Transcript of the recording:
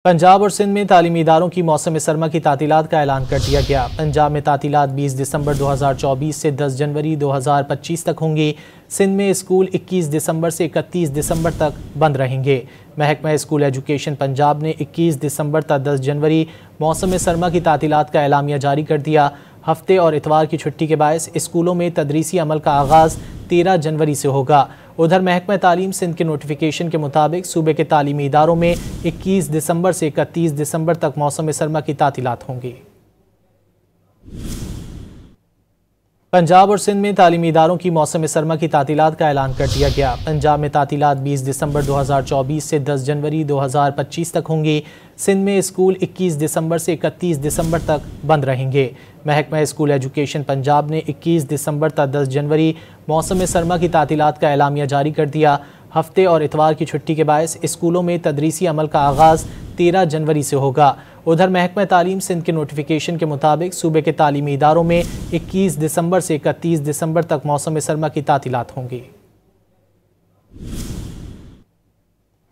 पंजाब और सिंध में तालीमी इदारों की मौसम सरमा की तातीलात का ऐलान कर दिया गया। पंजाब में तातीलात 20 दिसंबर 2024 से 10 जनवरी 2025 तक होंगी। सिंध में स्कूल 21 दिसंबर से 31 दिसंबर तक बंद रहेंगे। महकमा स्कूल एजुकेशन पंजाब ने 21 दिसंबर तक 10 जनवरी मौसम सरमा की तातीलात का एलामिया जारी कर दिया। हफ्ते और इतवार की छुट्टी के बायस स्कूलों में तदरीसी अमल का आगाज़ 13 जनवरी से होगा। उधर महकमा तालीम सिंध के नोटिफिकेशन के मुताबिक सूबे के तालीमी इदारों में 21 दिसंबर से 31 दिसंबर तक मौसम सरमा की तातीलात होंगी। पंजाब और सिंध में तालीमी इदारों की मौसम सरमा की तातीलात का ऐलान कर दिया गया। पंजाब में तातीलात 20 दिसंबर 2024 से 10 जनवरी 2025 तक होंगी। सिंध में स्कूल 21 दिसंबर से 31 दिसंबर तक बंद रहेंगे। महकमा स्कूल एजुकेशन पंजाब ने 21 दिसंबर तक 10 जनवरी मौसम सरमा की तातीलात का एलामिया जारी कर दिया। हफ्ते और इतवार की छुट्टी के बायस स्कूलों में तदरीसी अमल का आगाज़ 13 जनवरी से होगा। उधर महकमा तालीम सिंध के नोटिफिकेशन के मुताबिक सूबे के तालीमी इदारों में 21 दिसंबर से 31 दिसंबर तक मौसम सरमा की तातीलात होंगी।